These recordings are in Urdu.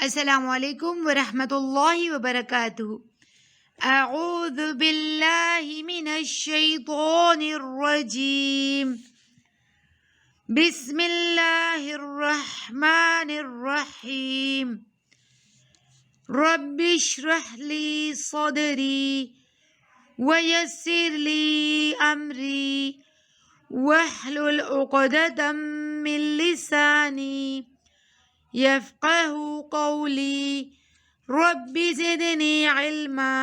السلام علیکم ورحمۃ اللہ وبرکاتہ۔ اعوذ باللہ من الشیطان الرجیم، بسم اللہ الرحمن الرحیم۔ رب اشرح لی صدری ویسر لی امری واحلل عقدۃ من لسانی یفقہ قولی رب زدنی علما۔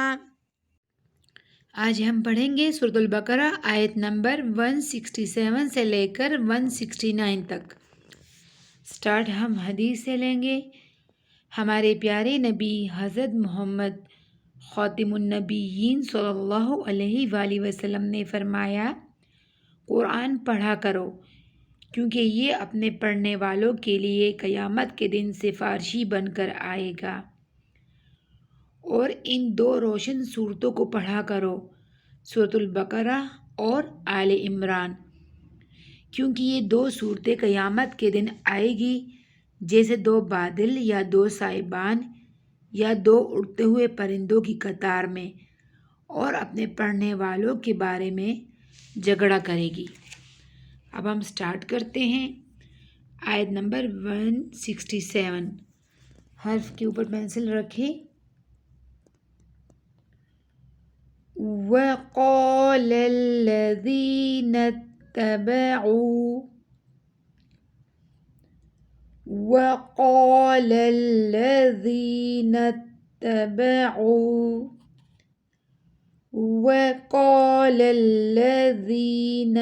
آج ہم پڑھیں گے سورۃ البقرہ آیت نمبر 167 سے لے کر 169 تک۔ سٹارٹ ہم حدیث سے لیں گے۔ ہمارے پیارے نبی حضرت محمد خاتم النبیین صلی اللہ علیہ وآلہ وسلم نے فرمایا، قرآن پڑھا کرو کیونکہ یہ اپنے پڑھنے والوں کے لیے قیامت کے دن سفارشی بن کر آئے گا، اور ان دو روشن صورتوں کو پڑھا کرو، سورۃ البقرہ اور آل عمران، کیونکہ یہ دو صورتیں قیامت کے دن آئے گی جیسے دو بادل یا دو سائبان یا دو اڑتے ہوئے پرندوں کی قطار میں، اور اپنے پڑھنے والوں کے بارے میں جھگڑا کرے گی۔ اب ہم سٹارٹ کرتے ہیں آیت نمبر 167۔ حرف کے اوپر پینسل رکھیں۔ وَقَالَ الَّذِينَ اتَّبَعُوا وَقَالَ الَّذِينَ اتَّبَعُوا وَقَالَ الَّذِينَ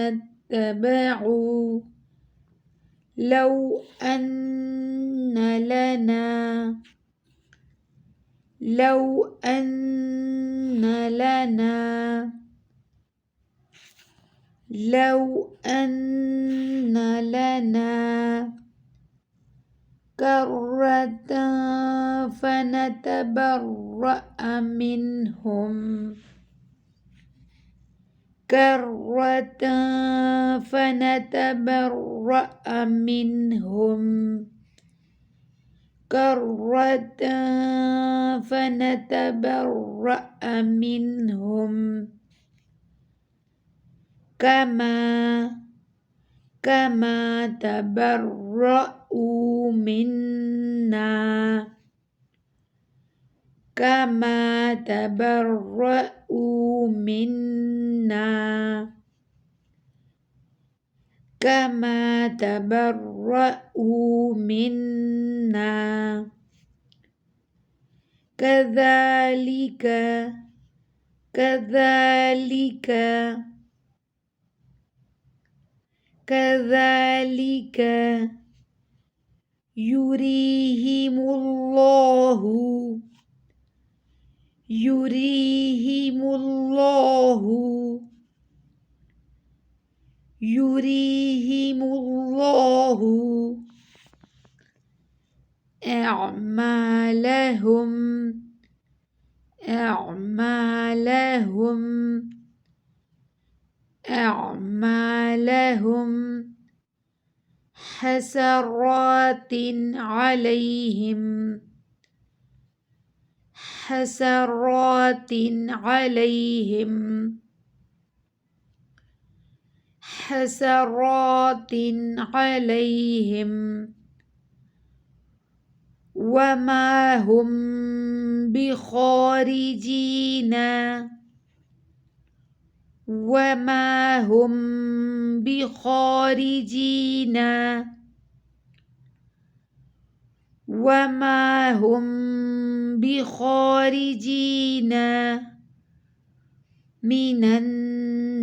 اتَّبَعُوا لو أن لنا كرة فنتبرأ منهم كما تبرؤوا منا كذلك يريهم الله أعمالهم حسرات عليهم وما هم بخارجين من النار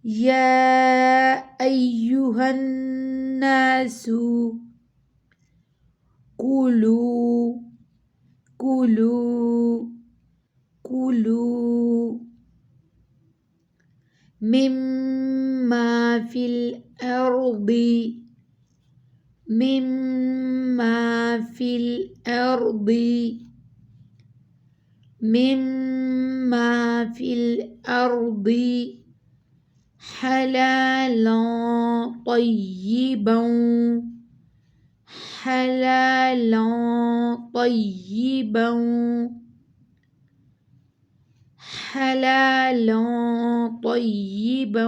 يا أيها الناس كلوا مما فی الارض مما فی الارض مما فی الارض حلالا طیبا حلالا طیبا حلالا طیبا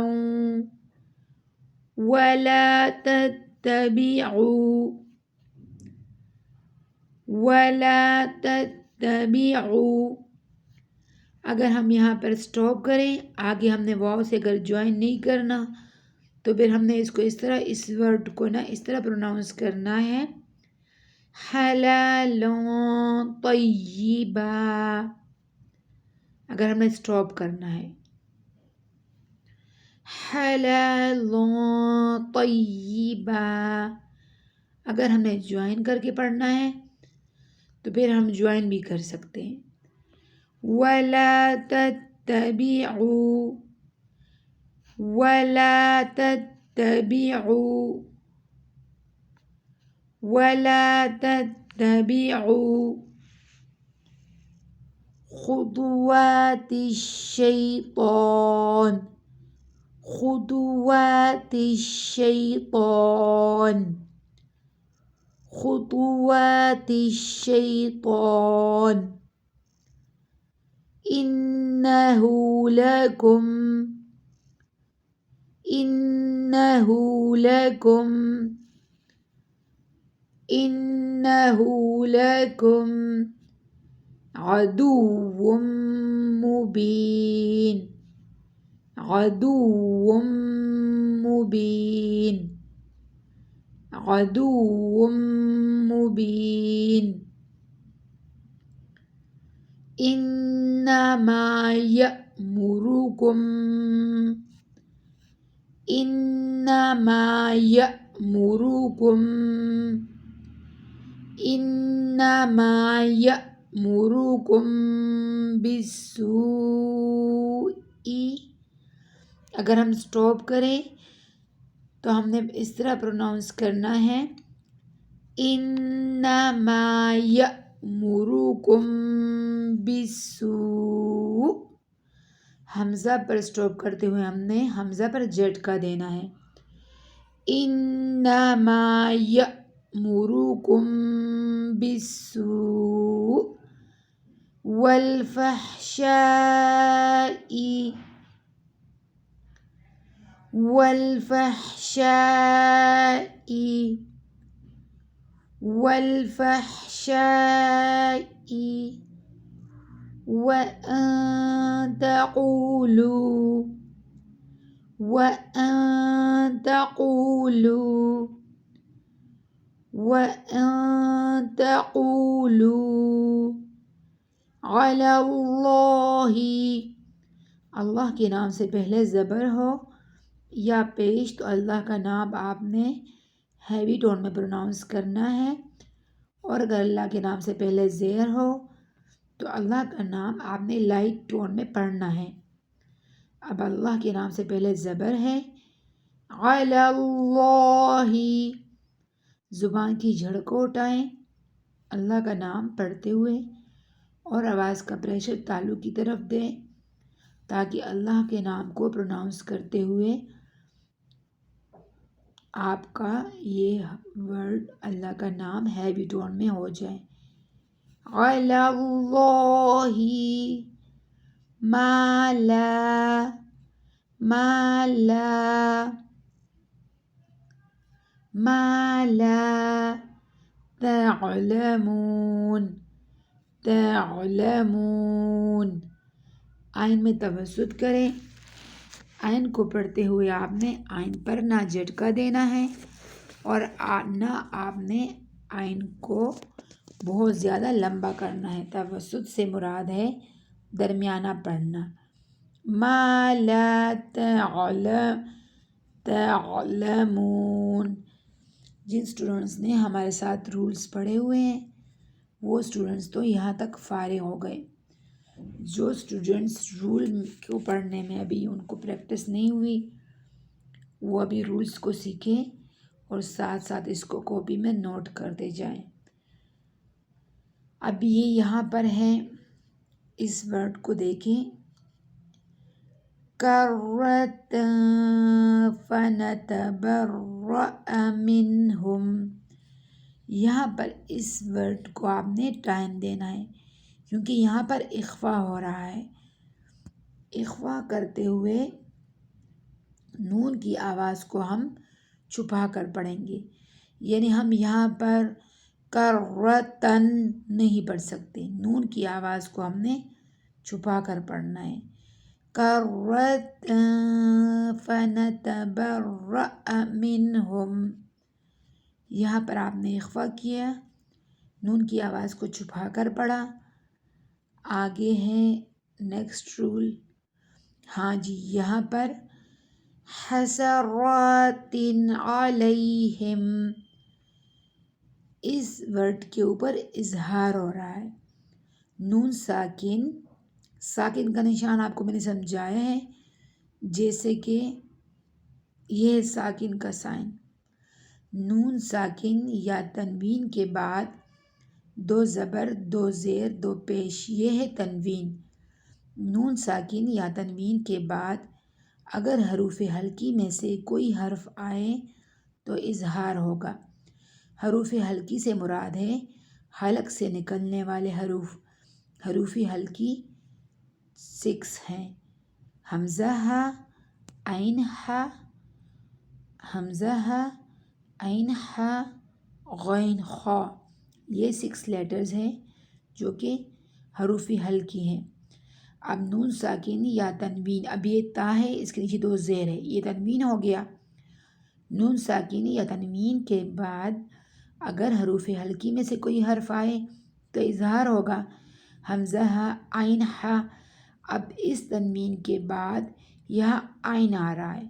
ولا تتبعوا اگر ہم یہاں پر اسٹاپ کریں، آگے ہم نے واو سے اگر جوائن نہیں کرنا تو پھر ہم نے اس کو اس ورڈ کو اس طرح پروناؤنس کرنا ہے، حلالا طیبا، اگر ہم نے اسٹاپ کرنا ہے، حلالا طیبا۔ اگر ہم نے جوائن کر کے پڑھنا ہے تو پھر ہم جوائن بھی کر سکتے ہیں، وَلَا تَتَّبِعُوا وَلَا تَتَّبِعُوا وَلَا تَتَّبِعُوا خطوات الشیطان خطوات الشیطان خطوات الشیطان إنه لكم عدو مبين عدو مبين عدو مبين إنما يأمركم بالسوء۔ اگر ہم اسٹاپ کریں تو ہم نے اس طرح پروناؤنس کرنا ہے، انما یأمرکم بالسوء۔ حمزہ پر اسٹاپ کرتے ہوئے ہم نے حمزہ پر جھٹکا دینا ہے، انما یأمرکم بالسوء والفحشاء وأن تقولوا علی اللہ کے نام سے پہلے زبر ہو یا پیش تو اللہ کا نام آپ نے ہیوی ٹون میں پروناؤنس کرنا ہے، اور اگر اللہ کے نام سے پہلے زیر ہو تو اللہ کا نام آپ نے لائٹ ٹون میں پڑھنا ہے۔ اب اللہ کے نام سے پہلے زبر ہے، علی اللہ، زبان کی جھڑ کو اٹھائیں اللہ کا نام پڑھتے ہوئے اور آواز کا پریشر تالو کی طرف دیں تاکہ اللہ کے نام کو پروناؤنس کرتے ہوئے آپ کا یہ ورڈ اللہ کا نام ہیوی ٹون میں ہو جائے، علی اللہ ما لا تعلمون۔ آئین میں توسط کریں، آئین کو پڑھتے ہوئے آپ نے آئین پر نہ جھٹکا دینا ہے اور نہ آپ نے آئین کو بہت زیادہ لمبا کرنا ہے، توسط سے مراد ہے درمیانہ پڑھنا، ما لا تعلمون۔ جن اسٹوڈنٹس نے ہمارے ساتھ رولز پڑھے ہوئے ہیں وہ اسٹوڈنٹس تو یہاں تک فارغ ہو گئے، جو اسٹوڈنٹس رول کو پڑھنے میں ابھی ان کو پریکٹس نہیں ہوئی وہ ابھی رولز کو سیکھیں اور ساتھ ساتھ اس کو کاپی میں نوٹ کرتے جائیں۔ اب یہ یہاں پر ہیں، اس ورڈ کو دیکھیں، کرۃ فنتبرأ منہم۔ یہاں پر اس ورڈ کو آپ نے ٹائم دینا ہے کیونکہ یہاں پر اخفا ہو رہا ہے۔ اخفا کرتے ہوئے نون کی آواز کو ہم چھپا کر پڑھیں گے، یعنی ہم یہاں پر کرۃن نہیں پڑھ سکتے، نون کی آواز کو ہم نے چھپا کر پڑھنا ہے۔ کرۃ فنتبرأ منہم، یہاں پر آپ نے اخفا کیا، نون کی آواز کو چھپا کر پڑھا۔ آگے ہے نیکسٹ رول، ہاں جی یہاں پر حسرات علیہم، اس ورڈ کے اوپر اظہار ہو رہا ہے۔ نون ساکن، ساکن کا نشان آپ کو میں نے سمجھایا ہے، جیسے کہ یہ ساکن کا سائن، نون ساکن یا تنوین کے بعد 2 زبر 2 زیر 2 پیش، یہ ہے تنوین۔ نون ساکن یا تنوین کے بعد اگر حروف ہلکی میں سے کوئی حرف آئے تو اظہار ہوگا۔ حروف ہلکی سے مراد ہے حلق سے نکلنے والے حروف۔ حروف ہلکی 6 ہیں، حمزہ ہا، عین ہا، حمزہ ہا، عین ہا، غین خا، یہ 6 لیٹرز ہیں جو کہ حروف ہلکی ہیں۔ اب نون ساکن یا تنوین، اب یہ تا ہے، اس کے نیچے 2 زیر ہے، یہ تنوین ہو گیا۔ نون ساکن یا تنوین کے بعد اگر حروف ہلکی میں سے کوئی حرف آئے تو اظہار ہوگا، حمزہ ہا، عین ہا۔ اب اس تنوین کے بعد یہاں عین آ رہا ہے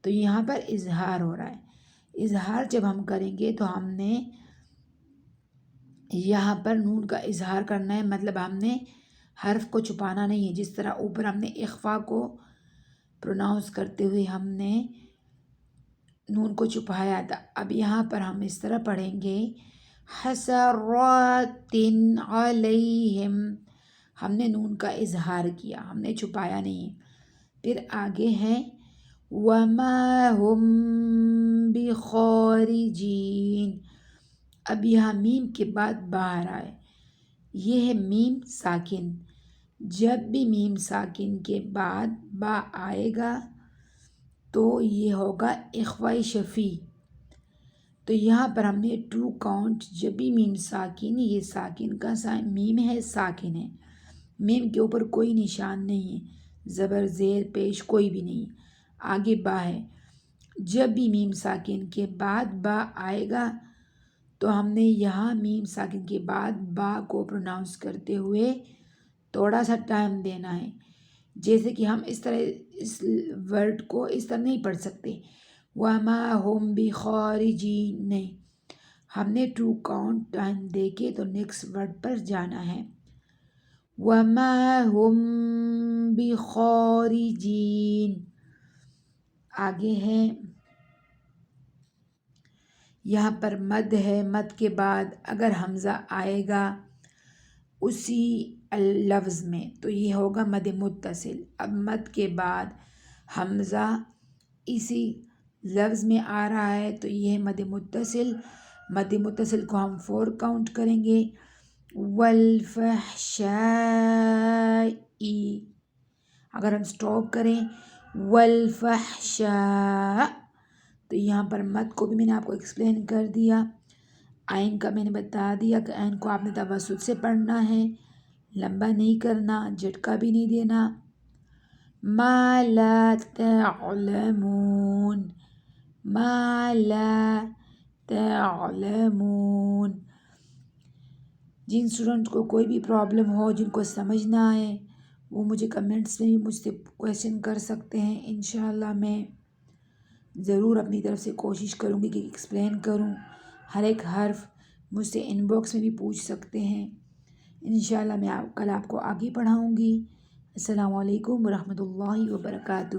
تو یہاں پر اظہار ہو رہا ہے۔ اظہار جب ہم کریں گے تو ہم نے یہاں پر نون کا اظہار کرنا ہے، مطلب ہم نے حرف کو چھپانا نہیں ہے۔ جس طرح اوپر ہم نے اخفا کو پروناؤنس کرتے ہوئے ہم نے نون کو چھپایا تھا، اب یہاں پر ہم اس طرح پڑھیں گے، حسرات علیہم، ہم نے نون کا اظہار کیا، ہم نے چھپایا نہیں۔ پھر آگے ہے وما ہم بخارجین، اب یہاں میم کے بعد با آ رہا ہے، یہ ہے میم ساکن۔ جب بھی میم ساکن کے بعد با آئے گا تو یہ ہوگا اخفاء شفیع، تو یہاں پر ہم نے 2 کاؤنٹ، جب بھی میم ساکن، یہ ساکن کا سائن میم ہے، ساکن ہے، میم کے اوپر کوئی نشان نہیں ہے، زبر زیر پیش کوئی بھی نہیں، آگے با ہے۔ جب بھی میم ساکن کے بعد با آئے گا تو ہم نے یہاں میم ساکن کے بعد با کو پروناؤنس کرتے ہوئے تھوڑا سا ٹائم دینا ہے، جیسے کہ ہم اس طرح اس ورڈ کو اس طرح نہیں پڑھ سکتے، وما ہم بخارجین، نہیں، ہم نے 2 کاؤنٹ ٹائم دے کے تو نیکسٹ ورڈ پر جانا ہے۔ وما ہم بخارجین، آگے ہے یہاں پر مد ہے، مد کے بعد اگر حمزہ آئے گا اسی لفظ میں تو یہ ہوگا مد متصل۔ اب مد کے بعد حمزہ اسی لفظ میں آ رہا ہے تو یہ ہے مد متصل۔ مد متصل کو ہم 4 کاؤنٹ کریں گے، والفحشاء، اگر ہم سٹاپ کریں والفحشاء تو یہاں پر مد کو بھی میں نے آپ کو ایکسپلین کر دیا، عین کا میں نے بتا دیا کہ عین کو آپ نے توسط سے پڑھنا ہے، لمبا نہیں کرنا، جھٹکا بھی نہیں دینا۔ ما لا تعلمون، ما لا تعلمون، جن اسٹوڈنٹ کو کوئی بھی پرابلم ہو، جن کو سمجھ نہ آئے، وہ مجھے کمنٹس میں بھی مجھ سے کویشچن کر سکتے ہیں، انشاءاللہ میں ضرور اپنی طرف سے کوشش کروں گی کہ ایکسپلین کروں۔ ہر ایک حرف مجھ سے ان باکس میں بھی پوچھ سکتے ہیں، انشاءاللہ میں کل آپ کو آگے پڑھاؤں گی۔ السلام علیکم ورحمۃ اللہ وبرکاتہ۔